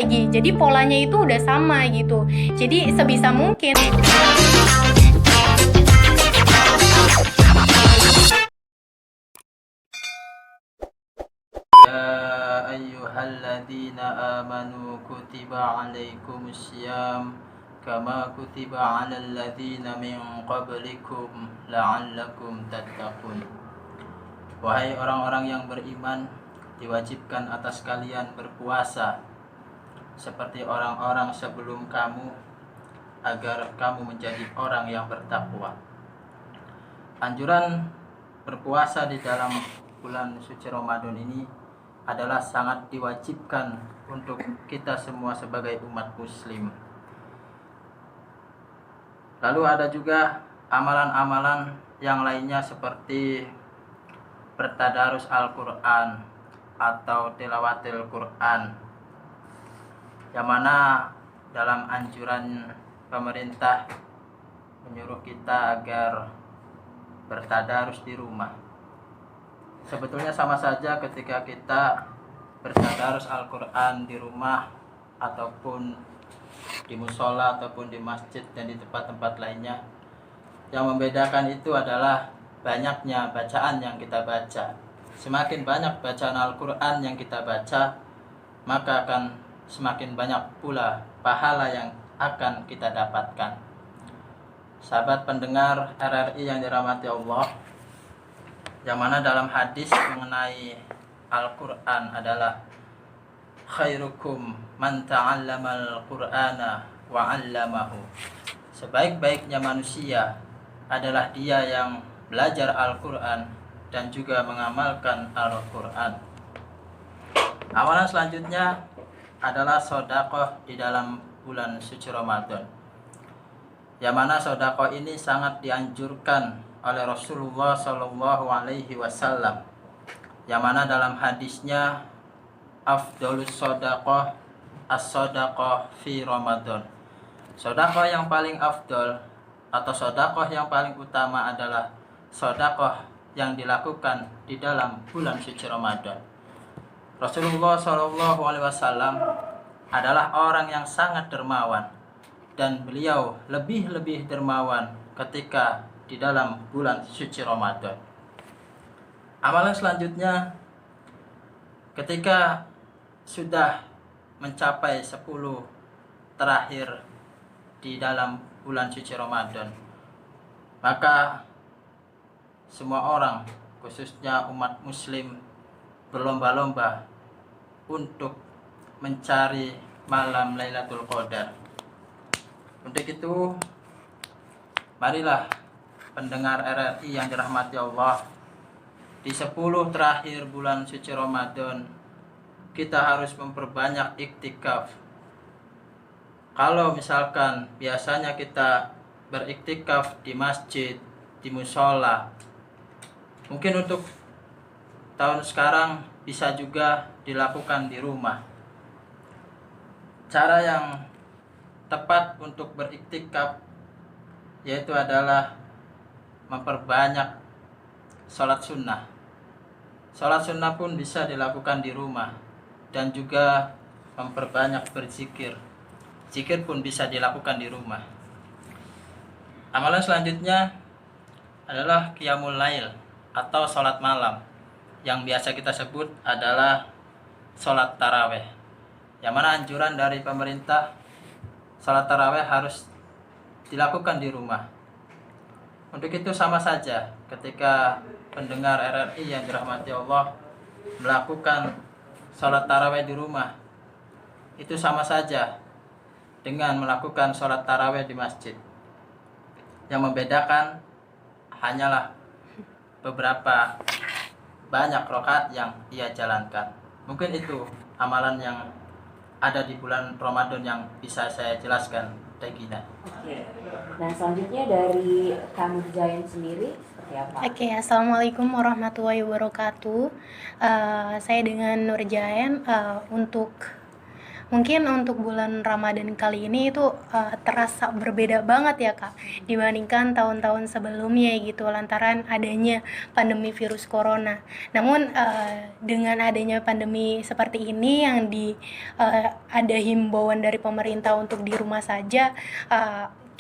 lagi. Jadi polanya itu udah sama gitu. Jadi sebisa mungkin Ya ayyuhalladzina amanu kutiba alaikumusiyam kama kutiba alal ladzina min qablikum la'allakum tattaqun. Wahai orang-orang yang beriman, diwajibkan atas kalian berpuasa seperti orang-orang sebelum kamu agar kamu menjadi orang yang bertakwa. Anjuran berpuasa di dalam bulan suci Ramadan ini adalah sangat diwajibkan untuk kita semua sebagai umat muslim. Lalu ada juga amalan-amalan yang lainnya seperti bertadarus Al-Quran atau tilawatil Quran, yang mana dalam anjuran pemerintah menyuruh kita agar bertadarus di rumah. Sebetulnya sama saja ketika kita bertadarus Al-Quran di rumah ataupun di musola ataupun di masjid dan di tempat-tempat lainnya. Yang membedakan itu adalah banyaknya bacaan yang kita baca. Semakin banyak bacaan Al-Quran yang kita baca, maka akan semakin banyak pula pahala yang akan kita dapatkan. Sahabat pendengar RRI yang dirahmati Allah, yang mana dalam hadis mengenai Al-Quran adalah khairukum man ta'allamal Qur'ana wa 'allamahu. Sebaik-baiknya manusia adalah dia yang belajar Al-Quran dan juga mengamalkan Al-Quran. Amalan selanjutnya adalah sedekah di dalam bulan suci Ramadan, yang mana sedekah ini sangat dianjurkan oleh Rasulullah Shallallahu Alaihi Wasallam, yang mana dalam hadisnya afdolus sedekah as-sedekah fi Ramadan. Sedekah yang paling afdol atau sedekah yang paling utama adalah sedekah yang dilakukan di dalam bulan suci Ramadan. Rasulullah Shallallahu Alaihi Wasallam adalah orang yang sangat dermawan, dan beliau lebih dermawan ketika di dalam bulan suci Ramadan. Amalan selanjutnya, ketika sudah mencapai 10 terakhir di dalam bulan suci Ramadan, maka semua orang, khususnya umat muslim, berlomba-lomba untuk mencari malam Lailatul Qadar. Untuk itu, marilah pendengar RRI yang dirahmati Allah, di 10 terakhir bulan suci Ramadan kita harus memperbanyak iktikaf. Kalau misalkan biasanya kita beriktikaf di masjid, di musola, mungkin untuk tahun sekarang bisa juga dilakukan di rumah. Cara yang tepat untuk beriktikaf yaitu adalah memperbanyak sholat sunnah. Sholat sunnah pun bisa dilakukan di rumah, dan juga memperbanyak berzikir. Zikir pun bisa dilakukan di rumah. Amalan selanjutnya adalah qiyamul lail atau sholat malam, yang biasa kita sebut adalah sholat taraweh, yang mana anjuran dari pemerintah sholat taraweh harus dilakukan di rumah. Untuk itu sama saja ketika pendengar RRI yang dirahmati Allah melakukan sholat taraweh di rumah, itu sama saja dengan melakukan sholat taraweh di masjid. Yang membedakan hanyalah beberapa banyak rakaat yang ia jalankan. Mungkin itu amalan yang ada di bulan Ramadan yang bisa saya jelaskan, Regina. Oke. Nah, selanjutnya dari kamu Zain sendiri seperti apa? Oke, Assalamualaikum warahmatullahi wabarakatuh. Saya dengan Nurjayan untuk Mungkin untuk bulan Ramadan kali ini itu terasa berbeda banget ya Kak dibandingkan tahun-tahun sebelumnya gitu lantaran adanya pandemi virus corona. Namun dengan adanya pandemi seperti ini yang ada himbauan dari pemerintah untuk di rumah saja,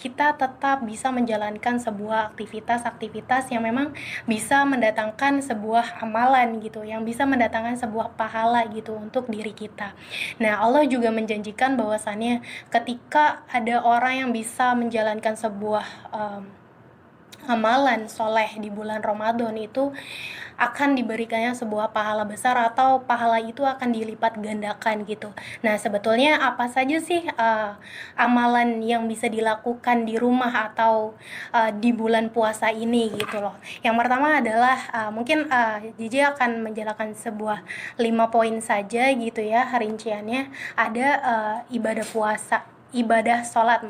kita tetap bisa menjalankan sebuah aktivitas-aktivitas yang memang bisa mendatangkan sebuah amalan gitu, yang bisa mendatangkan sebuah pahala gitu untuk diri kita. Nah, Allah juga menjanjikan bahwasannya ketika ada orang yang bisa menjalankan sebuah amalan soleh di bulan Ramadan itu akan diberikannya sebuah pahala besar atau pahala itu akan dilipat gandakan gitu. Nah, sebetulnya apa saja sih amalan yang bisa dilakukan di rumah atau di bulan puasa ini gitu loh. Yang pertama adalah mungkin Jiji akan menjelaskan sebuah 5 poin saja gitu ya rinciannya. Ada ibadah puasa, ibadah sholat.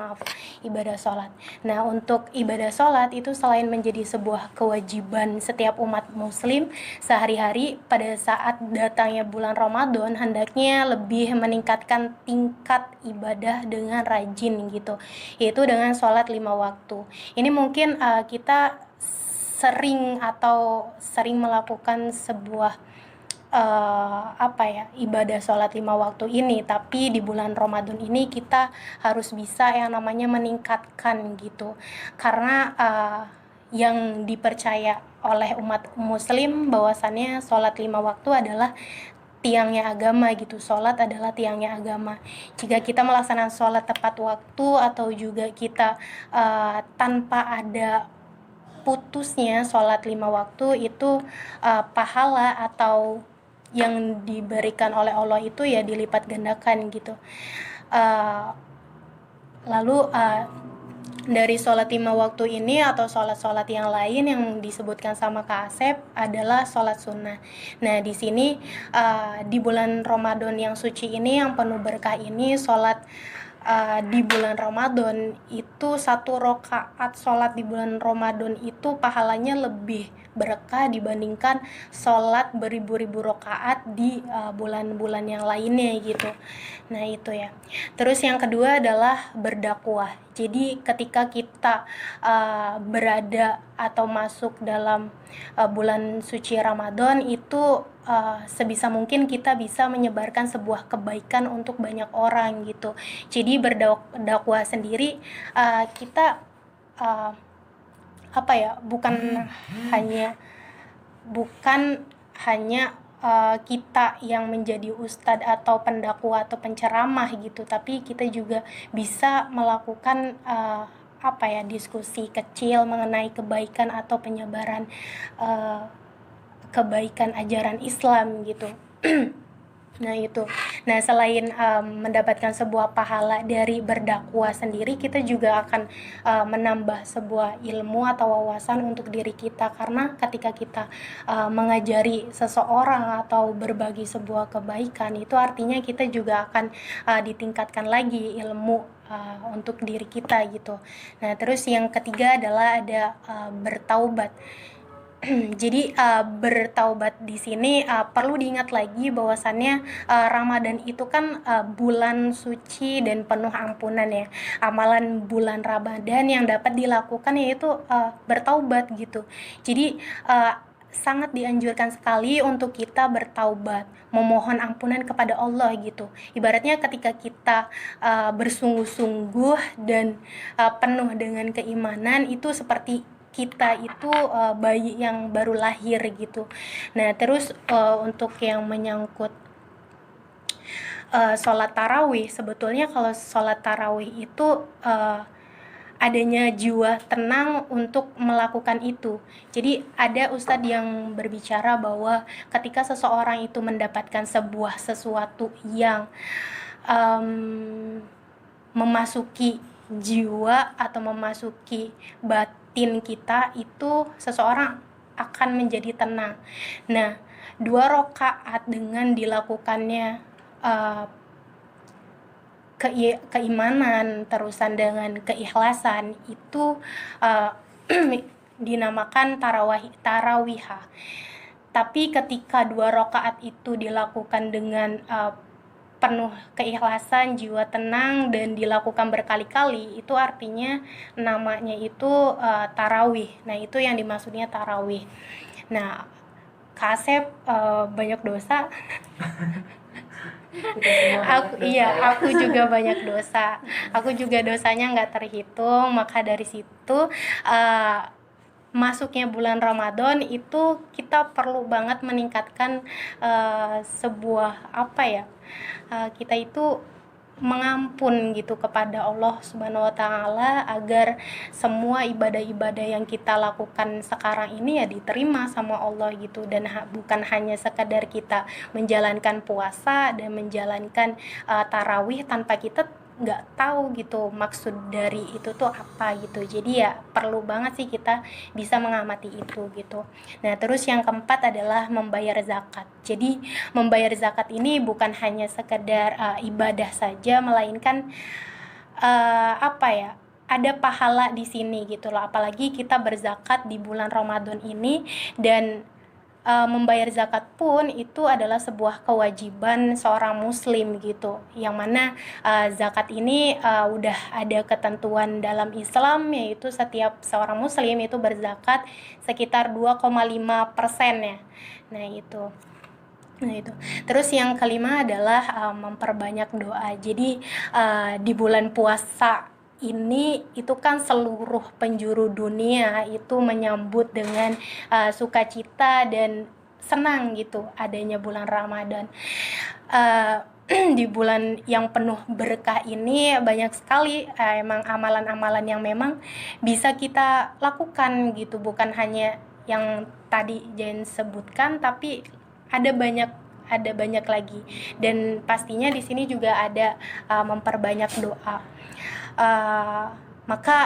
Nah, untuk ibadah sholat itu selain menjadi sebuah kewajiban setiap umat muslim sehari-hari, pada saat datangnya bulan Ramadan hendaknya lebih meningkatkan tingkat ibadah dengan rajin gitu, yaitu dengan sholat 5 waktu. Ini mungkin kita sering melakukan sebuah ibadah sholat 5 waktu ini, tapi di bulan Ramadan ini kita harus bisa yang namanya meningkatkan gitu, karena yang dipercaya oleh umat muslim bahwasannya sholat 5 waktu adalah tiangnya agama gitu. Sholat adalah tiangnya agama. Jika kita melaksanakan sholat tepat waktu atau juga kita tanpa ada putusnya sholat 5 waktu itu pahala atau yang diberikan oleh Allah itu ya dilipat gandakan gitu. Lalu dari sholat 5 waktu ini atau sholat-sholat yang lain yang disebutkan sama Kak Asep adalah sholat sunnah. Nah, di sini di bulan Ramadan yang suci ini, yang penuh berkah ini, sholat di bulan Ramadan itu 1 rakaat sholat di bulan Ramadan itu pahalanya lebih berkah dibandingkan sholat beribu-ribu rakaat di bulan-bulan yang lainnya gitu. Nah, itu ya. Terus yang kedua adalah berdakwah. Jadi ketika kita berada atau masuk dalam bulan suci Ramadan itu sebisa mungkin kita bisa menyebarkan sebuah kebaikan untuk banyak orang gitu. Jadi berdakwah sendiri kita bukan hanya kita yang menjadi ustadz atau pendakwah atau penceramah gitu, tapi kita juga bisa melakukan diskusi kecil mengenai kebaikan atau penyebaran kebaikan ajaran Islam gitu. Nah, itu. Nah, selain mendapatkan sebuah pahala dari berdakwah sendiri, kita juga akan menambah sebuah ilmu atau wawasan untuk diri kita, karena ketika kita mengajari seseorang atau berbagi sebuah kebaikan, itu artinya kita juga akan ditingkatkan lagi ilmu untuk diri kita gitu. Nah, terus yang ketiga adalah ada bertaubat. Jadi bertaubat di sini perlu diingat lagi bahwasannya Ramadan itu kan bulan suci dan penuh ampunan ya. Amalan bulan Ramadan yang dapat dilakukan yaitu bertaubat gitu. Jadi sangat dianjurkan sekali untuk kita bertaubat, memohon ampunan kepada Allah gitu. Ibaratnya ketika kita bersungguh-sungguh dan penuh dengan keimanan, itu seperti kita itu bayi yang baru lahir gitu. Nah, terus untuk yang menyangkut sholat tarawih, sebetulnya kalau sholat tarawih itu adanya jiwa tenang untuk melakukan itu. Jadi ada ustadz yang berbicara bahwa ketika seseorang itu mendapatkan sebuah sesuatu yang memasuki jiwa atau memasuki batin kita, itu seseorang akan menjadi tenang. Nah, 2 rakaat dengan dilakukannya keimanan terusan dengan keikhlasan itu dinamakan tarawihah. Tapi ketika 2 rakaat itu dilakukan dengan penuh keikhlasan, jiwa tenang, dan dilakukan berkali-kali, itu artinya namanya itu tarawih. Nah, itu yang dimaksudnya tarawih. Nah, Kak Asep banyak dosa. Kita semua banyak dosa ya. Aku juga banyak dosa. Aku juga dosanya nggak terhitung. Maka dari situ masuknya bulan Ramadan itu kita perlu banget meningkatkan sebuah apa ya, kita itu mengampun gitu kepada Allah Subhanahu wa taala, agar semua ibadah-ibadah yang kita lakukan sekarang ini ya diterima sama Allah gitu, dan bukan hanya sekadar kita menjalankan puasa dan menjalankan tarawih tanpa kita nggak tahu gitu maksud dari itu tuh apa gitu. Jadi ya perlu banget sih kita bisa mengamati itu gitu. Nah, terus yang keempat adalah membayar zakat. Jadi membayar zakat ini bukan hanya sekedar ibadah saja, melainkan apa ya, ada pahala di sini gitu loh. Apalagi kita berzakat di bulan Ramadan ini, dan membayar zakat pun itu adalah sebuah kewajiban seorang muslim gitu, yang mana zakat ini udah ada ketentuan dalam Islam, yaitu setiap seorang muslim itu berzakat sekitar 2,5% ya. Nah itu. Terus yang kelima adalah memperbanyak doa. Jadi di bulan puasa ini itu kan seluruh penjuru dunia itu menyambut dengan sukacita dan senang gitu adanya bulan Ramadan. Di bulan yang penuh berkah ini banyak sekali emang amalan-amalan yang memang bisa kita lakukan gitu, bukan hanya yang tadi Jen sebutkan, tapi ada banyak lagi, dan pastinya di sini juga ada memperbanyak doa. Maka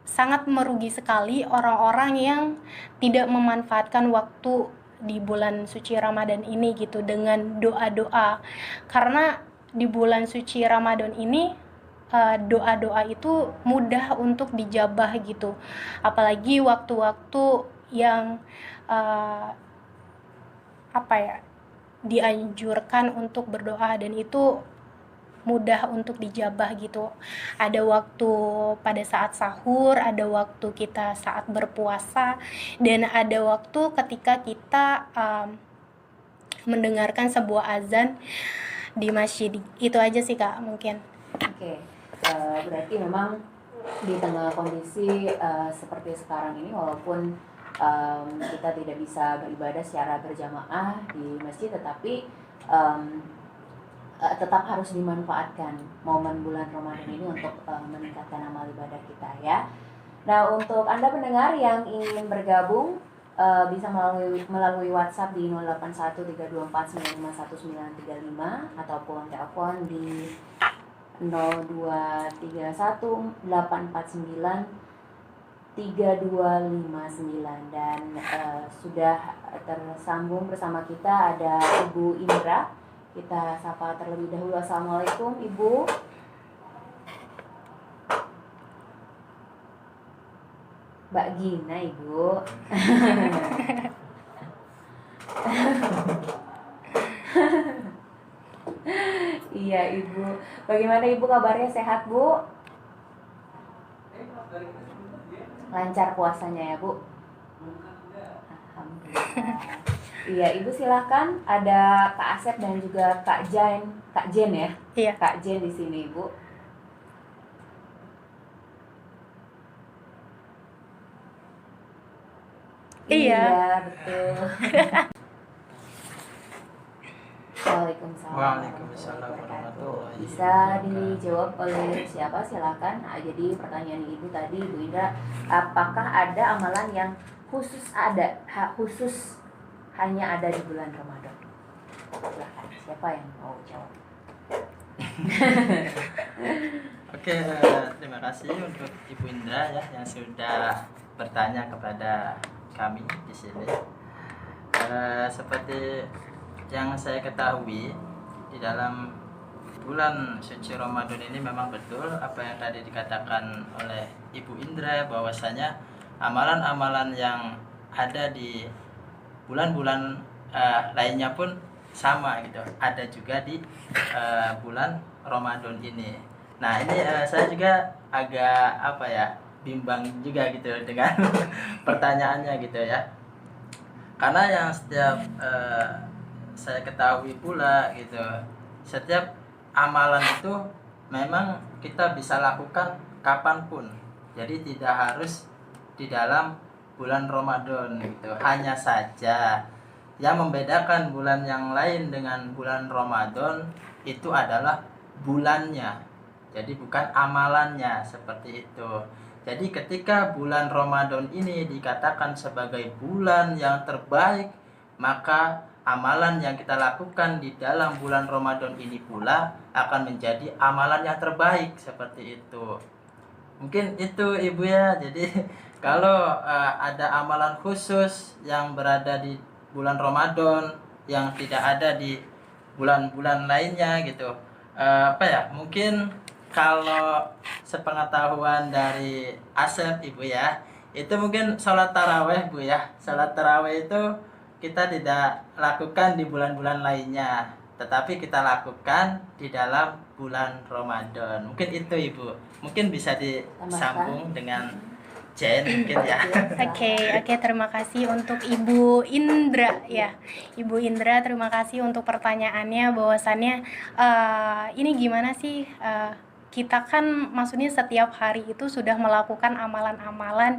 sangat merugi sekali orang-orang yang tidak memanfaatkan waktu di bulan suci Ramadan ini gitu dengan doa-doa, karena di bulan suci Ramadan ini doa-doa itu mudah untuk dijabah gitu, apalagi waktu-waktu yang dianjurkan untuk berdoa, dan itu mudah untuk dijabah gitu. Ada waktu pada saat sahur, ada waktu kita saat berpuasa, dan ada waktu ketika kita mendengarkan sebuah azan di masjid. Itu aja sih Kak mungkin. Oke, berarti memang di tengah kondisi seperti sekarang ini, walaupun kita tidak bisa beribadah secara berjamaah di masjid, tetapi tetap harus dimanfaatkan momen bulan Ramadan ini untuk meningkatkan amal ibadah kita ya. Nah, untuk Anda pendengar yang ingin bergabung bisa melalui WhatsApp di 081324951935 ataupun telepon di 0231849329, dan sudah tersambung bersama kita ada Ibu Indra. Kita sapa terlebih dahulu. Assalamualaikum Ibu. Mbak Gina Ibu. Iya Ibu. Bagaimana Ibu kabarnya, sehat Bu? Lancar puasanya ya Bu? Alhamdulillah. Iya Ibu, silakan. Ada Kak Asep dan juga Kak Jen ya? Iya. Kak Jen di sini Ibu. Iya. Betul. Waalaikumsalam warahmatullahi wabarakatuh. Bisa dijawab oleh siapa? Silakan. Nah, jadi pertanyaan Ibu tadi, Ibu Indra, apakah ada amalan yang khusus hanya ada di bulan Ramadan? Silakan. Siapa yang mau jawab? Oke, terima kasih untuk Ibu Indra ya yang sudah bertanya kepada kami di sini. Seperti yang saya ketahui, di dalam bulan suci Ramadan ini memang betul apa yang tadi dikatakan oleh Ibu Indra, bahwasanya amalan-amalan yang ada di bulan-bulan lainnya pun sama gitu, ada juga di bulan Ramadan ini. Nah ini saya juga agak apa ya, bimbang juga gitu dengan pertanyaannya gitu ya, karena yang setiap saya ketahui pula gitu, setiap amalan itu memang kita bisa lakukan kapanpun, jadi tidak harus di dalam bulan Ramadan gitu. Hanya saja yang membedakan bulan yang lain dengan bulan Ramadan itu adalah bulannya, jadi bukan amalannya, seperti itu. Jadi ketika bulan Ramadan ini dikatakan sebagai bulan yang terbaik, maka amalan yang kita lakukan di dalam bulan Ramadan ini pula akan menjadi amalan yang terbaik, seperti itu. Mungkin itu Ibu ya. Jadi kalau ada amalan khusus yang berada di bulan Ramadan yang tidak ada di bulan-bulan lainnya gitu, apa ya, mungkin kalau sepengetahuan dari Asep Ibu ya, itu mungkin sholat taraweh Bu ya. Sholat taraweh itu kita tidak lakukan di bulan-bulan lainnya, tetapi kita lakukan di dalam bulan Ramadan. Mungkin itu Ibu, mungkin bisa disambung dengan Jen mungkin ya. Oke, terima kasih untuk Ibu Indra ya. Ibu Indra, terima kasih untuk pertanyaannya, bahwasannya ini gimana sih, kita kan maksudnya setiap hari itu sudah melakukan amalan-amalan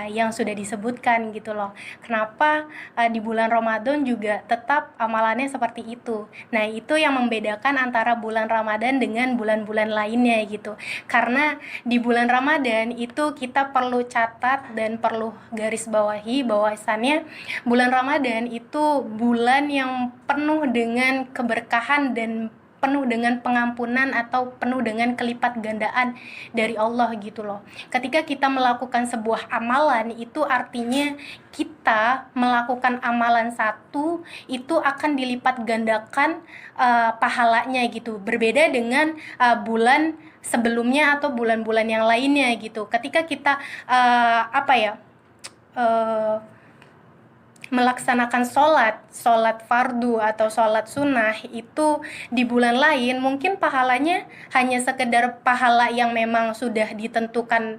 yang sudah disebutkan gitu loh. Kenapa di bulan Ramadan juga tetap amalannya seperti itu. Nah, itu yang membedakan antara bulan Ramadan dengan bulan-bulan lainnya gitu. Karena di bulan Ramadan itu kita perlu catat dan perlu garis bawahi bahwasannya bulan Ramadan itu bulan yang penuh dengan keberkahan dan penuh dengan pengampunan atau penuh dengan kelipat gandaan dari Allah gitu loh. Ketika kita melakukan sebuah amalan, itu artinya kita melakukan amalan satu itu akan dilipat gandakan pahalanya gitu. Berbeda dengan bulan sebelumnya atau bulan-bulan yang lainnya gitu. Ketika kita melaksanakan sholat fardu atau sholat sunnah itu di bulan lain, mungkin pahalanya hanya sekedar pahala yang memang sudah ditentukan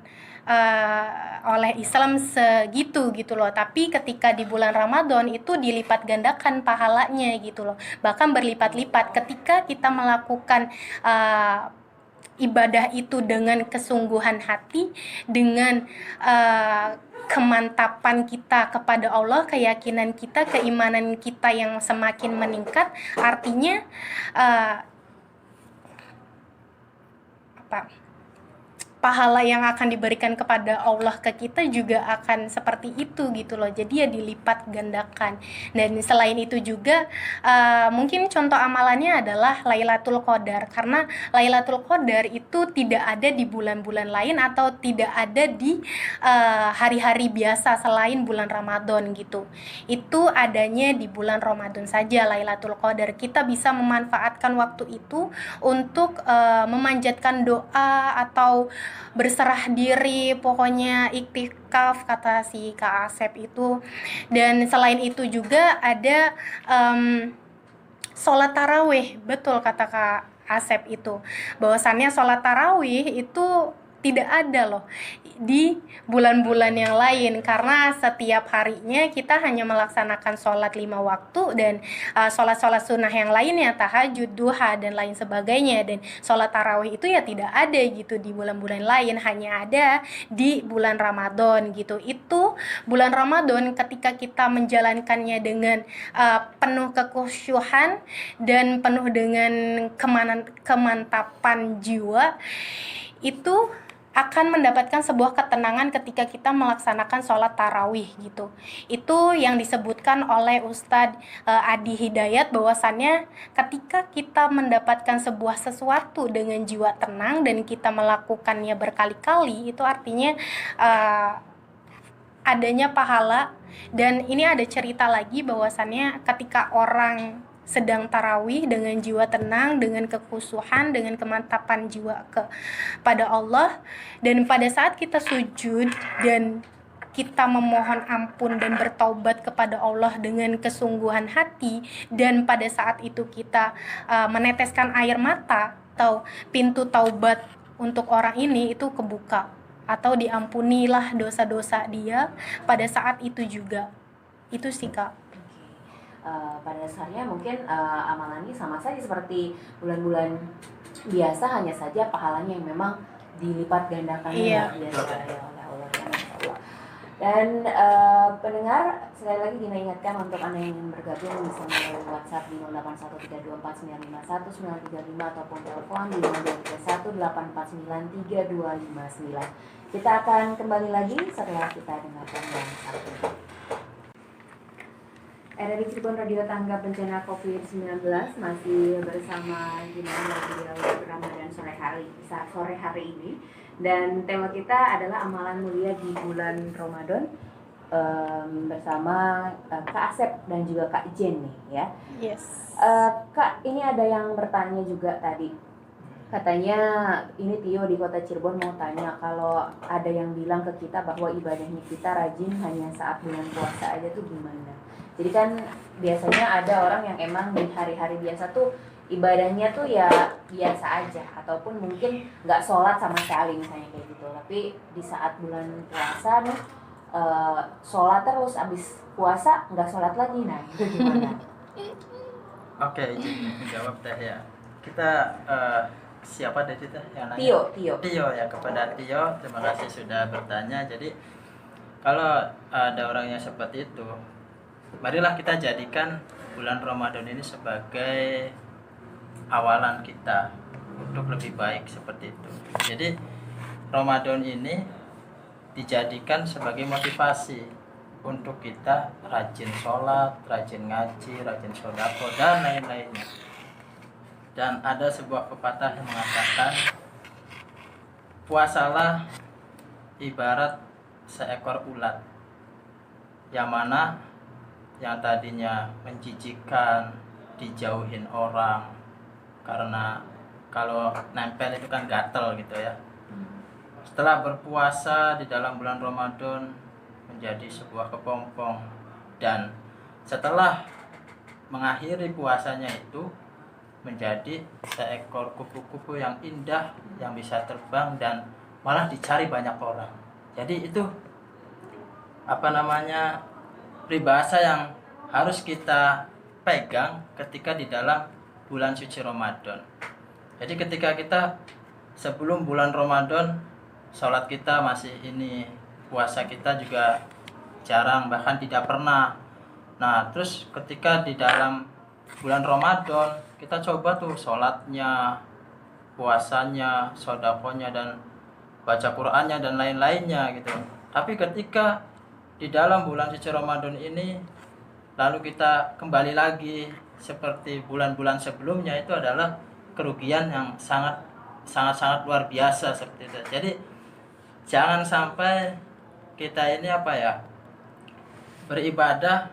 oleh Islam segitu gitu loh. Tapi ketika di bulan Ramadan itu dilipat gandakan pahalanya gitu loh, bahkan berlipat-lipat ketika kita melakukan ibadah itu dengan kesungguhan hati, dengan kemantapan kita kepada Allah, keyakinan kita, keimanan kita yang semakin meningkat. Artinya pahala yang akan diberikan kepada Allah ke kita juga akan seperti itu gitu loh. Jadi ya dilipat gandakan. Dan selain itu juga mungkin contoh amalannya adalah Lailatul Qadar, karena Lailatul Qadar itu tidak ada di bulan-bulan lain atau tidak ada di hari-hari biasa selain bulan Ramadan gitu. Itu adanya di bulan Ramadan saja Lailatul Qadar. Kita bisa memanfaatkan waktu itu untuk memanjatkan doa atau berserah diri, pokoknya iktikaf kata si Kak Asep itu. Dan selain itu juga ada sholat tarawih, betul kata Kak Asep itu, bahwasannya sholat tarawih itu tidak ada loh di bulan-bulan yang lain, karena setiap harinya kita hanya melaksanakan sholat 5 waktu dan sholat-sholat sunnah yang lainnya, tahajud, duha dan lain sebagainya. Dan sholat tarawih itu ya tidak ada gitu di bulan-bulan lain, hanya ada di bulan Ramadan gitu. Itu bulan Ramadan ketika kita menjalankannya dengan penuh kekhusyuhan dan penuh dengan kemantapan jiwa, itu akan mendapatkan sebuah ketenangan ketika kita melaksanakan sholat tarawih gitu. Itu yang disebutkan oleh Ustadz Adi Hidayat, bahwasannya ketika kita mendapatkan sebuah sesuatu dengan jiwa tenang dan kita melakukannya berkali-kali, itu artinya adanya pahala. Dan ini ada cerita lagi bahwasannya ketika orang sedang tarawih dengan jiwa tenang, dengan kekhusyuan, dengan kemantapan jiwa kepada Allah, dan pada saat kita sujud dan kita memohon ampun dan bertaubat kepada Allah dengan kesungguhan hati, dan pada saat itu kita meneteskan air mata atau pintu taubat untuk orang ini itu kebuka, atau diampunilah dosa-dosa dia pada saat itu juga. Itu sih Kak. Pada dasarnya mungkin amalan ini sama saja seperti bulan-bulan biasa, hanya saja pahalanya yang memang dilipat gandakan Iya. biasa ya oleh Allah ya, Masya Allah. Dan pendengar, sekali lagi Dina ingatkan untuk Anda yang ingin bergabung bisa melalui WhatsApp di 081324951935 ataupun telepon di 0231849329. Kita akan kembali lagi setelah kita dengarkan yang satu. RRI Cirebon Radio Tanggap Bencana COVID-19 masih bersama Dina di Ramadan sore hari ini, dan tema kita adalah amalan mulia di bulan Ramadan bersama Kak Asep dan juga Kak Jen nih ya. Yes. Kak, ini ada yang bertanya juga tadi. Katanya ini Tio di kota Cirebon mau tanya, kalau ada yang bilang ke kita bahwa ibadahnya kita rajin hanya saat bulan puasa aja tuh gimana? Jadi kan biasanya ada orang yang emang di hari-hari biasa tuh ibadahnya tuh ya biasa aja, ataupun mungkin nggak sholat sama sekali misalnya kayak gitu. Tapi di saat bulan puasa nih sholat terus, abis puasa nggak sholat lagi, nah itu gimana? Oke, izin menjawab teh ya. Kita siapa tadi teh yang nanya? Tio ya, kepada Tio terima kasih sudah bertanya. Jadi kalau ada orang yang seperti itu, marilah kita jadikan bulan Ramadan ini sebagai awalan kita untuk lebih baik seperti itu. Jadi Ramadan ini dijadikan sebagai motivasi untuk kita rajin sholat, rajin ngaji, rajin sodako, dan lain-lainnya. Dan ada sebuah pepatah yang mengatakan, puasalah ibarat seekor ulat, yang mana yang tadinya menjijikkan, dijauhin orang, karena kalau nempel itu kan gatel gitu ya. Setelah berpuasa di dalam bulan Ramadan menjadi sebuah kepompong, dan setelah mengakhiri puasanya itu menjadi seekor kupu-kupu yang indah yang bisa terbang dan malah dicari banyak orang. Jadi itu peribahasa yang harus kita pegang ketika di dalam bulan suci Ramadan. Jadi ketika kita sebelum bulan Ramadan sholat kita masih ini, puasa kita juga jarang, bahkan tidak pernah. Nah terus ketika di dalam bulan Ramadan kita coba tuh sholatnya, puasanya, sodakonya, dan baca Qur'annya dan lain-lainnya gitu. Tapi ketika di dalam bulan suci Ramadan ini lalu kita kembali lagi seperti bulan-bulan sebelumnya, itu adalah kerugian yang sangat luar biasa seperti itu. Jadi jangan sampai kita ini beribadah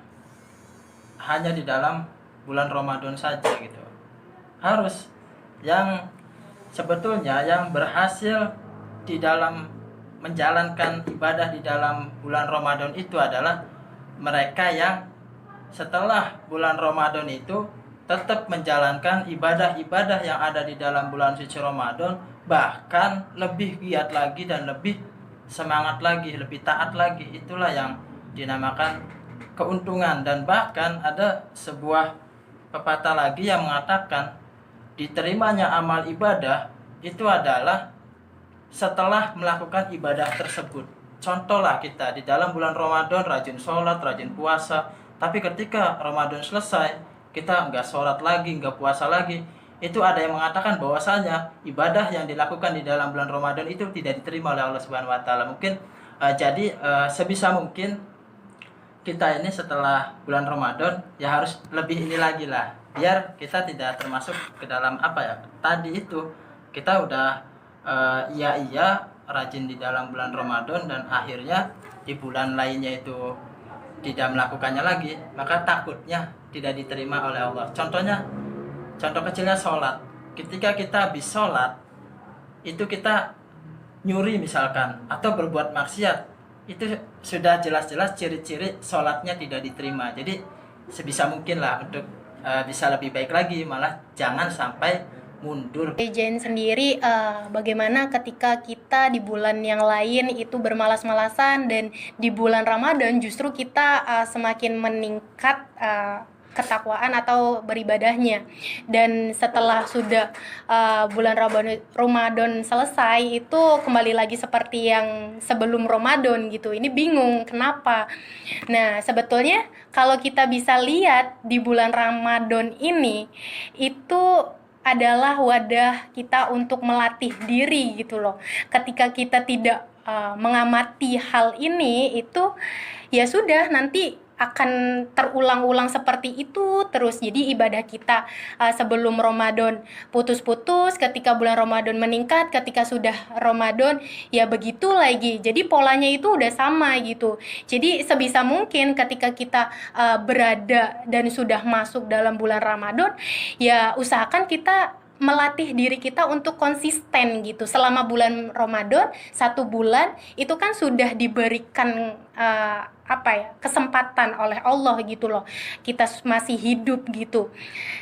hanya di dalam bulan Ramadan saja gitu. Harus yang sebetulnya yang berhasil di dalam menjalankan ibadah di dalam bulan Ramadan itu adalah mereka yang setelah bulan Ramadan itu tetap menjalankan ibadah-ibadah yang ada di dalam bulan suci Ramadan, bahkan lebih giat lagi dan lebih semangat lagi, lebih taat lagi. Itulah yang dinamakan keuntungan. Dan bahkan ada sebuah pepatah lagi yang mengatakan diterimanya amal ibadah itu adalah setelah melakukan ibadah tersebut. Contohlah kita di dalam bulan Ramadan rajin sholat, rajin puasa, tapi ketika Ramadan selesai kita nggak sholat lagi, nggak puasa lagi, itu ada yang mengatakan bahwasanya ibadah yang dilakukan di dalam bulan Ramadan itu tidak diterima oleh Allah Subhanahu Wa Taala. Mungkin sebisa mungkin kita ini setelah bulan Ramadan ya harus lebih ini lagi lah, biar kita tidak termasuk ke dalam tadi itu kita udah iya rajin di dalam bulan Ramadan dan akhirnya di bulan lainnya itu tidak melakukannya lagi, maka takutnya tidak diterima oleh Allah. Contoh kecilnya sholat. Ketika kita habis sholat itu kita nyuri misalkan atau berbuat maksiat, itu sudah jelas-jelas ciri-ciri sholatnya tidak diterima. Jadi sebisa mungkin lah untuk bisa lebih baik lagi, malah jangan sampai mundur. Jen sendiri bagaimana ketika kita di bulan yang lain itu bermalas-malasan dan di bulan Ramadan justru kita semakin meningkat ketakwaan atau beribadahnya, dan setelah sudah bulan Ramadan selesai itu kembali lagi seperti yang sebelum Ramadan gitu. Ini bingung kenapa. Nah, sebetulnya kalau kita bisa lihat di bulan Ramadan ini itu adalah wadah kita untuk melatih diri gitu loh. Ketika kita tidak mengamati hal ini, itu ya sudah nanti akan terulang-ulang seperti itu terus. Jadi ibadah kita sebelum Ramadan putus-putus, ketika bulan Ramadan meningkat, ketika sudah Ramadan ya begitu lagi. Jadi polanya itu udah sama gitu. Jadi sebisa mungkin ketika kita berada dan sudah masuk dalam bulan Ramadan, ya usahakan kita melatih diri kita untuk konsisten gitu. Selama bulan Ramadan 1 bulan itu kan sudah diberikan kesempatan oleh Allah gitu loh. Kita masih hidup gitu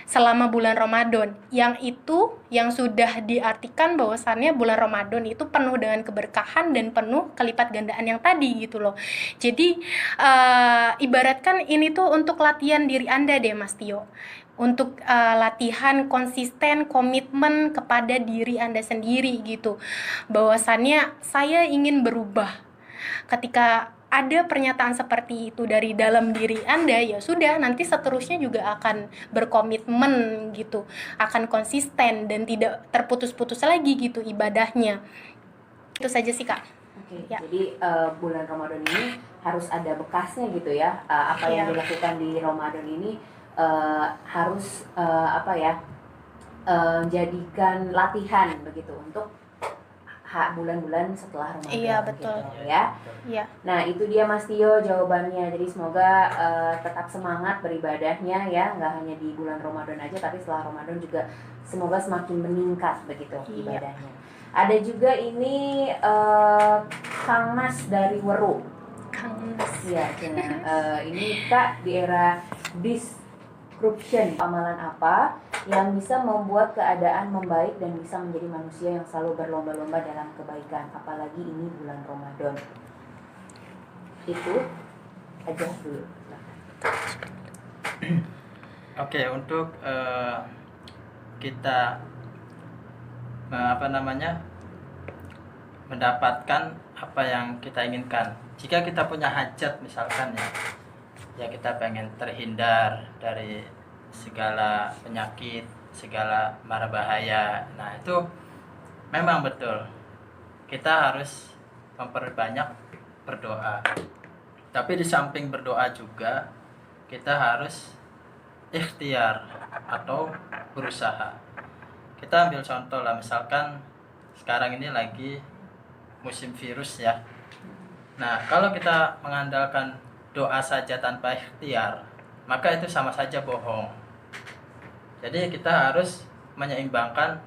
selama bulan Ramadan. Yang itu yang sudah diartikan bahwasannya bulan Ramadan itu penuh dengan keberkahan dan penuh kelipat gandaan yang tadi gitu loh. Jadi ibaratkan ini tuh untuk latihan diri Anda deh Mas Tio. Untuk latihan konsisten, komitmen kepada diri Anda sendiri gitu. Bahwasannya saya ingin berubah. Ketika ada pernyataan seperti itu dari dalam diri Anda, ya sudah nanti seterusnya juga akan berkomitmen gitu, akan konsisten dan tidak terputus-putus lagi gitu ibadahnya. Itu saja sih Kak. Oke, Ya. jadi bulan Ramadan ini harus ada bekasnya gitu ya. Apa yang dilakukan di Ramadan ini harus jadikan latihan begitu untuk bulan-bulan setelah Ramadan. Iya, betul. Gitu, ya. Iya. Nah itu dia Mas Tio jawabannya. Jadi semoga tetap semangat beribadahnya ya, nggak hanya di bulan Ramadan aja, tapi setelah Ramadan juga semoga semakin meningkat begitu ibadahnya. Ada juga ini Kang Mas dari Weru. Kang Mas. Iya, ini Kak di era disruption, amalan apa yang bisa membuat keadaan membaik dan bisa menjadi manusia yang selalu berlomba-lomba dalam kebaikan, apalagi ini bulan Ramadan. Itu aja dulu. Oke, untuk kita mendapatkan apa yang kita inginkan. Jika kita punya hajat misalkan ya kita pengen terhindar dari segala penyakit, segala mara bahaya. Nah, itu memang betul. Kita harus memperbanyak berdoa. Tapi di samping berdoa juga kita harus ikhtiar atau berusaha. Kita ambil contoh lah, misalkan sekarang ini lagi musim virus ya. Nah, kalau kita mengandalkan doa saja tanpa ikhtiar, maka itu sama saja bohong. Jadi kita harus menyeimbangkan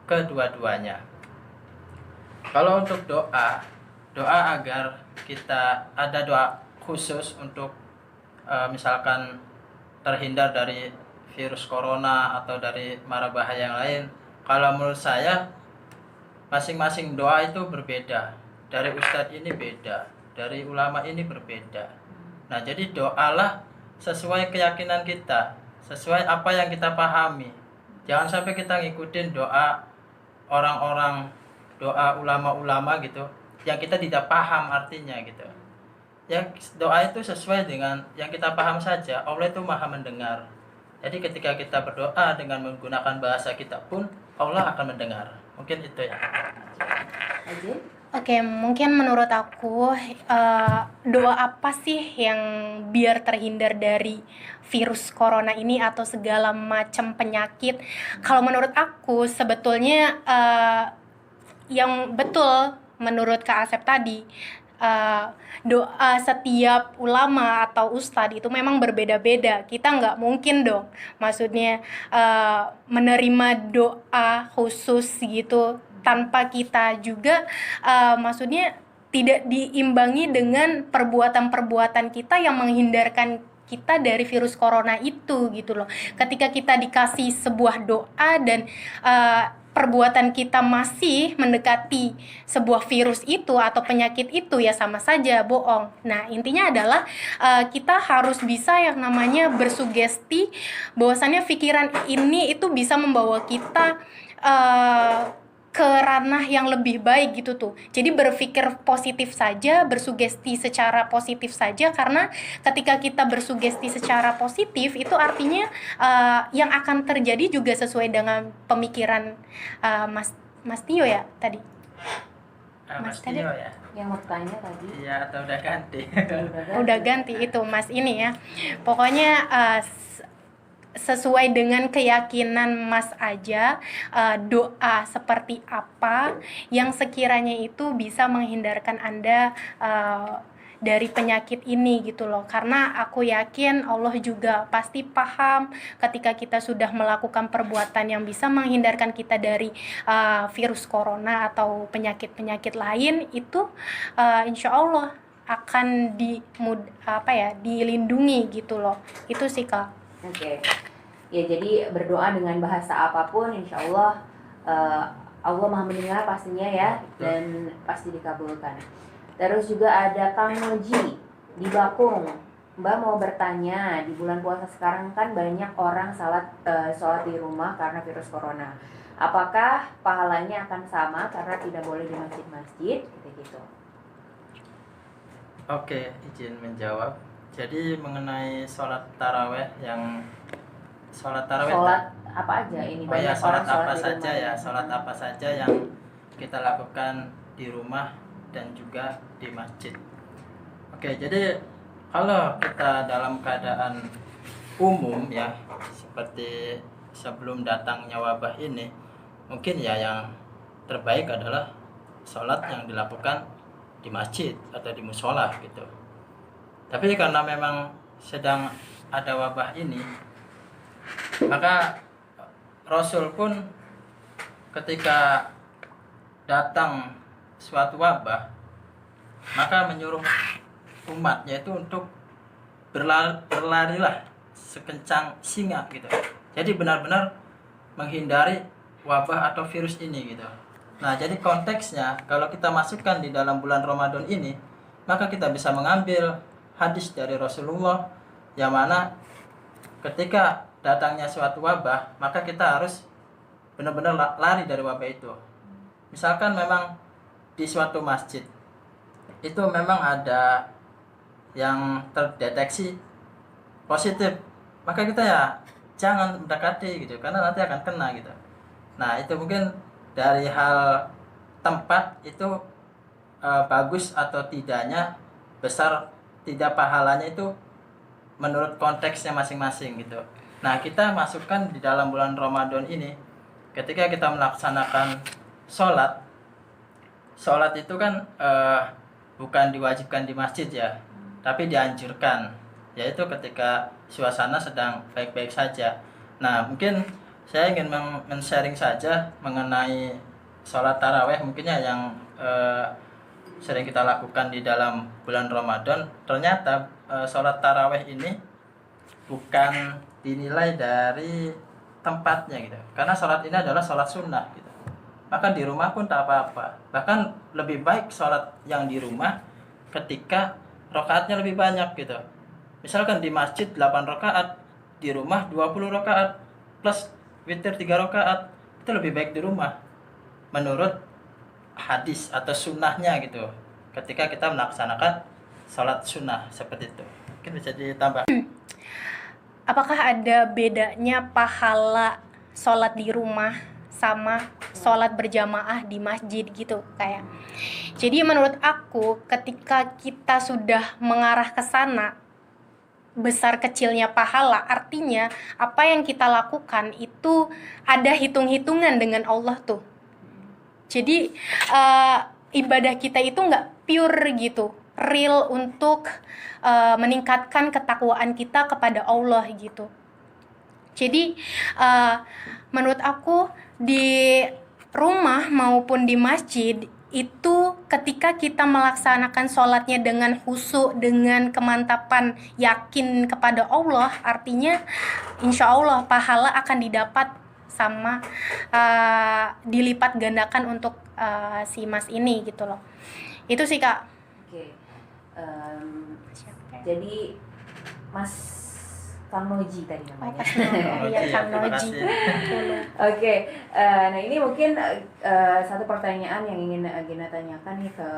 kedua-duanya. Kalau untuk doa agar kita ada doa khusus untuk misalkan terhindar dari virus corona atau dari mara bahaya yang lain. Kalau menurut saya masing-masing doa itu berbeda. Dari ustadz ini beda, dari ulama ini berbeda. Nah, jadi doalah sesuai keyakinan kita, sesuai apa yang kita pahami. Jangan sampai kita ngikutin doa orang-orang, doa ulama-ulama gitu yang kita tidak paham artinya gitu. Yang doa itu sesuai dengan yang kita paham saja. Allah itu Maha mendengar. Jadi ketika kita berdoa dengan menggunakan bahasa kita pun Allah akan mendengar. Mungkin itu ya. Oke, mungkin menurut aku doa apa sih yang biar terhindar dari virus corona ini atau segala macam penyakit? Kalau menurut aku sebetulnya yang betul menurut Kak Asep tadi, doa setiap ulama atau ustadz itu memang berbeda-beda. Kita nggak mungkin dong, maksudnya menerima doa khusus gitu tanpa kita juga maksudnya tidak diimbangi dengan perbuatan-perbuatan kita yang menghindarkan kita dari virus corona itu gitu loh. Ketika kita dikasih sebuah doa dan perbuatan kita masih mendekati sebuah virus itu atau penyakit itu, ya sama saja bohong. Nah, intinya adalah kita harus bisa yang namanya bersugesti bahwasannya pikiran ini itu bisa membawa kita ke ranah yang lebih baik gitu tuh. Jadi berpikir positif saja, bersugesti secara positif saja, karena ketika kita bersugesti secara positif itu artinya yang akan terjadi juga sesuai dengan pemikiran Mas Tio ya tadi. Mas tadi? Tio ya. Yang mau tanya tadi. Iya, atau udah ganti? Udah ganti itu Mas ini ya. Pokoknya sesuai dengan keyakinan Mas aja, doa seperti apa yang sekiranya itu bisa menghindarkan Anda dari penyakit ini gitu loh. Karena aku yakin Allah juga pasti paham ketika kita sudah melakukan perbuatan yang bisa menghindarkan kita dari virus corona atau penyakit-penyakit lain itu insya Allah akan dilindungi gitu loh. Itu sih Kak. Oke. Ya, jadi berdoa dengan bahasa apapun insya Allah Allah Maha mendengar pastinya ya, dan pasti dikabulkan. Terus juga ada Kang Moji di Bakung. Mbak mau bertanya, di bulan puasa sekarang kan banyak orang sholat di rumah karena virus corona. Apakah pahalanya akan sama karena tidak boleh di masjid-masjid gitu-gitu? Oke, izin menjawab. Jadi mengenai sholat taraweh sholat apa aja ini? Oh ya, Banyak sholat orang apa di saja rumah. ya, sholat apa saja yang kita lakukan di rumah dan juga di masjid. Oke, jadi kalau kita dalam keadaan umum ya, seperti sebelum datangnya wabah ini, mungkin ya yang terbaik adalah sholat yang dilakukan di masjid atau di musola gitu. Tapi karena memang sedang ada wabah ini, maka Rasul pun ketika datang suatu wabah, maka menyuruh umatnya itu untuk berlarilah sekencang singa gitu. Jadi benar-benar menghindari wabah atau virus ini gitu. Nah, jadi konteksnya kalau kita masukkan di dalam bulan Ramadan ini, maka kita bisa mengambil hadis dari Rasulullah yang mana ketika datangnya suatu wabah, maka kita harus benar-benar lari dari wabah itu. Misalkan memang di suatu masjid itu memang ada yang terdeteksi positif, maka kita ya jangan mendekati gitu, karena nanti akan kena gitu. Nah, itu mungkin dari hal tempat itu bagus atau tidaknya, besar tidak pahalanya itu menurut konteksnya masing-masing gitu. Nah, kita masukkan di dalam bulan Ramadan ini, ketika kita melaksanakan sholat itu kan bukan diwajibkan di masjid ya, tapi dianjurkan, yaitu ketika suasana sedang baik-baik saja. Nah, mungkin saya ingin men-sharing saja mengenai sholat taraweh mungkin ya yang sering kita lakukan di dalam bulan Ramadan. Ternyata sholat taraweh ini bukan dinilai dari tempatnya gitu, karena sholat ini adalah sholat sunnah gitu. Maka di rumah pun tak apa-apa, bahkan lebih baik sholat yang di rumah ketika rakaatnya lebih banyak gitu. Misalkan di masjid 8 rakaat, di rumah 20 rakaat plus witir 3 rakaat, itu lebih baik di rumah menurut hadis atau sunnahnya gitu, ketika kita melaksanakan sholat sunnah seperti itu. Mungkin bisa ditambah. Apakah ada bedanya pahala sholat di rumah sama sholat berjamaah di masjid gitu kayak? Jadi menurut aku ketika kita sudah mengarah ke sana, besar kecilnya pahala, artinya apa yang kita lakukan itu ada hitung-hitungan dengan Allah tuh. Jadi ibadah kita itu nggak pure gitu, real untuk meningkatkan ketakwaan kita kepada Allah gitu. Jadi menurut aku di rumah maupun di masjid itu ketika kita melaksanakan sholatnya dengan khusyuk, dengan kemantapan yakin kepada Allah, artinya insya Allah pahala akan didapat sama dilipat gandakan untuk si mas ini gitu loh. Itu sih Kak. Oke. Jadi Mas Kang Noji tadi namanya. Iya, Kang terima Noji. kasih. Oke, nah ini mungkin satu pertanyaan yang ingin Gina tanyakan nih ke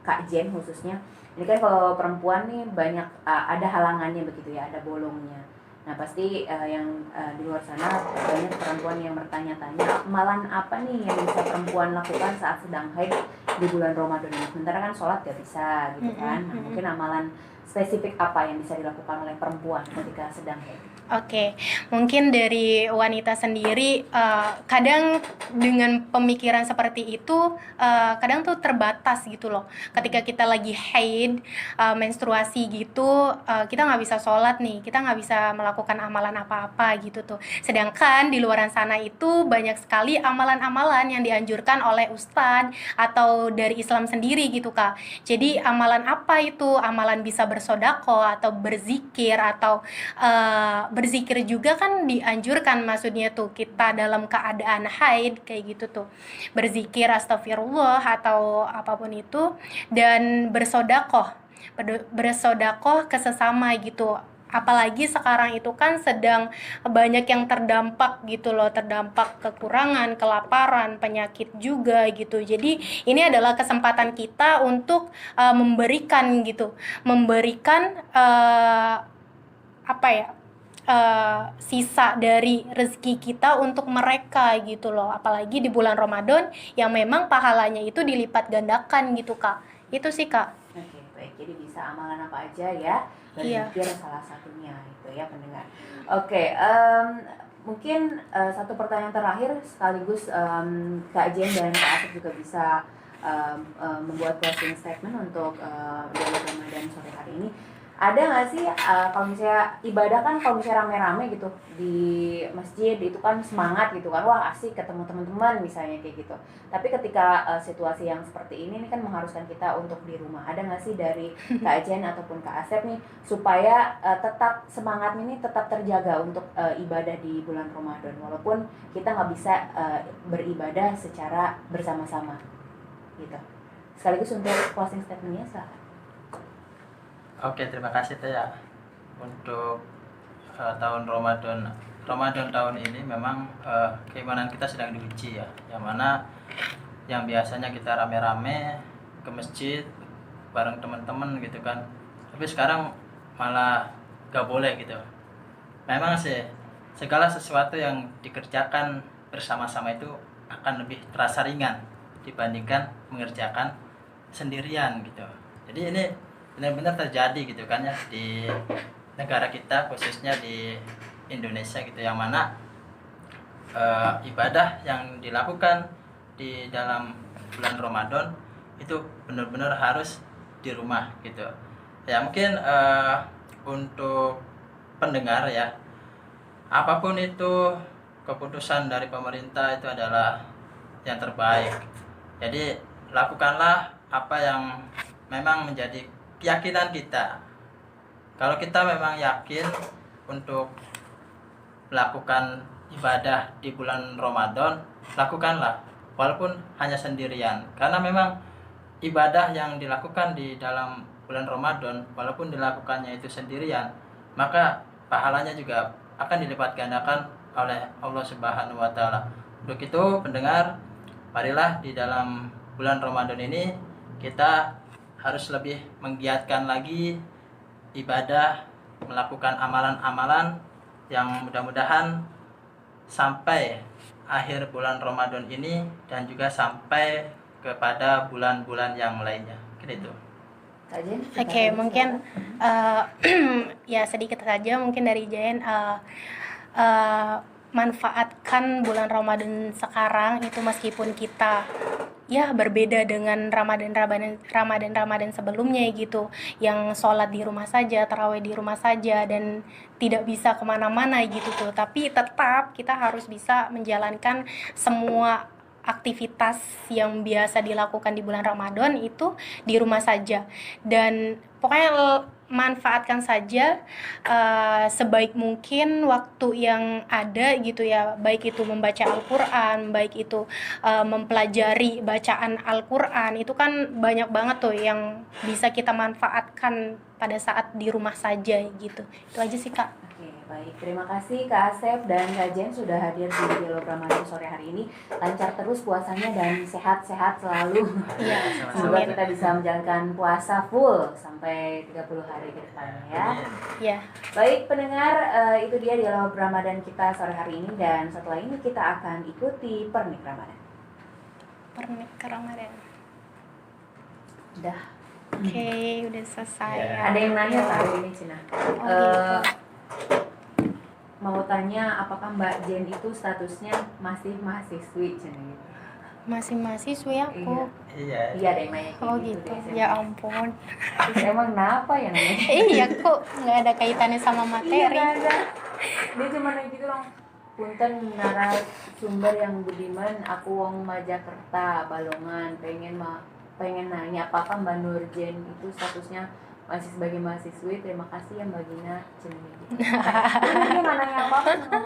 Kak Jen khususnya. Ini kan kalau perempuan nih banyak ada halangannya begitu ya, ada bolongnya. Nah pasti yang di luar sana banyak perempuan yang bertanya-tanya, amalan apa nih yang bisa perempuan lakukan saat sedang haid di bulan Ramadan ini? Sementara kan sholat gak bisa gitu kan. Nah, mungkin amalan spesifik apa yang bisa dilakukan oleh perempuan ketika sedang haid? Oke, mungkin dari wanita sendiri kadang dengan pemikiran seperti itu kadang tuh terbatas gitu loh. Ketika kita lagi haid, menstruasi gitu, kita nggak bisa sholat nih, kita nggak bisa melakukan amalan apa-apa gitu tuh. Sedangkan di luaran sana itu banyak sekali amalan-amalan yang dianjurkan oleh ustadz atau dari Islam sendiri gitu Kak. Jadi amalan apa itu? Amalan bisa bersedekah atau berzikir atau berzikir juga kan dianjurkan, maksudnya tuh kita dalam keadaan haid kayak gitu tuh, berzikir astagfirullah atau apapun itu, dan bersedekah ke sesama gitu. Apalagi sekarang itu kan sedang banyak yang terdampak gitu loh, terdampak kekurangan, kelaparan, penyakit juga gitu. Jadi ini adalah kesempatan kita untuk memberikan gitu, memberikan apa ya, sisa dari rezeki kita untuk mereka gitu loh, apalagi di bulan Ramadan yang memang pahalanya itu dilipat gandakan gitu Kak. Itu sih Kak. Oke, baik. Jadi bisa amalan apa aja ya? Berzikir salah satunya itu ya pendengar. Oke, mungkin satu pertanyaan terakhir sekaligus Kak Jen dan Kak Asep juga bisa membuat closing statement untuk dari Ramadan sore hari ini. Ada nggak sih kalau misalnya ibadah kan, kalau misalnya rame-rame gitu di masjid itu kan semangat gitu kan, wah asik ketemu teman-teman misalnya kayak gitu. Tapi ketika situasi yang seperti ini kan mengharuskan kita untuk di rumah. Ada nggak sih dari Kak Jen ataupun Kak Asep nih supaya tetap semangat ini tetap terjaga untuk ibadah di bulan Ramadan walaupun kita nggak bisa beribadah secara bersama-sama gitu. Sekaligus untuk closing statementnya silahkan. Oke, terima kasih Teh ya. Untuk tahun Ramadan tahun ini memang keimanan kita sedang diuji ya. Yang mana yang biasanya kita rame-rame ke masjid bareng teman-teman gitu kan. Tapi sekarang malah gak boleh gitu. Memang sih segala sesuatu yang dikerjakan bersama-sama itu akan lebih terasa ringan dibandingkan mengerjakan sendirian gitu. Jadi ini benar-benar terjadi gitu kan ya di negara kita, khususnya di Indonesia gitu, yang mana ibadah yang dilakukan di dalam bulan Ramadan itu benar-benar harus di rumah gitu ya. Mungkin untuk pendengar ya, apapun itu keputusan dari pemerintah itu adalah yang terbaik. Jadi lakukanlah apa yang memang menjadi keyakinan kita. Kalau kita memang yakin untuk melakukan ibadah di bulan Ramadan, lakukanlah walaupun hanya sendirian. Karena memang ibadah yang dilakukan di dalam bulan Ramadan walaupun dilakukannya itu sendirian, maka pahalanya juga akan dilipat gandakan oleh Allah Subhanahu wa taala. Untuk itu pendengar, marilah di dalam bulan Ramadan ini kita harus lebih menggiatkan lagi ibadah, melakukan amalan-amalan yang mudah-mudahan sampai akhir bulan Ramadan ini dan juga sampai kepada bulan-bulan yang lainnya. Gitu. Oke, mungkin ya sedikit saja mungkin dari Jen, manfaatkan bulan Ramadan sekarang itu meskipun kita ya berbeda dengan Ramadan sebelumnya gitu, yang sholat di rumah saja, tarawih di rumah saja, dan tidak bisa kemana-mana gitu tuh. Tapi tetap kita harus bisa menjalankan semua aktivitas yang biasa dilakukan di bulan Ramadan itu di rumah saja, dan pokoknya manfaatkan saja sebaik mungkin waktu yang ada gitu ya, baik itu membaca Al-Quran, baik itu mempelajari bacaan Al-Quran, itu kan banyak banget tuh yang bisa kita manfaatkan pada saat di rumah saja gitu. Itu aja sih Kak. Oke, baik. Terima kasih Kak Asep dan Kak Jen sudah hadir di Dialog Ramadan sore hari ini. Lancar terus puasanya dan sehat-sehat selalu. Iya, Semoga amin. kita bisa menjalankan puasa full sampai 30 hari ke depannya ya. Ya, Baik pendengar, itu dia Dialog Ramadan kita sore hari ini, dan setelah ini kita akan ikuti Pernik Ramadan. pernik Ramadan. Udah. Oke, udah selesai. Ya. Ada yang nanya Kak hari ini Cina. Oh, gitu. Mau tanya apakah Mbak Jen itu statusnya masih mahasiswi Cina gitu. Masih mahasiswa aku. Iya. Iya ada yang nanya kayak Oh gitu. gitu. biasanya. Ya ampun. Terus emang kenapa ya nanya? Iya kok nggak ada kaitannya sama Iya materi. nggak ada. Dia cuma nanya gitu dong. Punten narasumber yang budiman, aku wong Majakerta, Balongan, pengen nanya apakah Mbak Nurjen itu statusnya masih sebagai mahasiswi. Terima kasih ya Mbak Gina. Cina gitu. Dia nggak nanya apa-apa.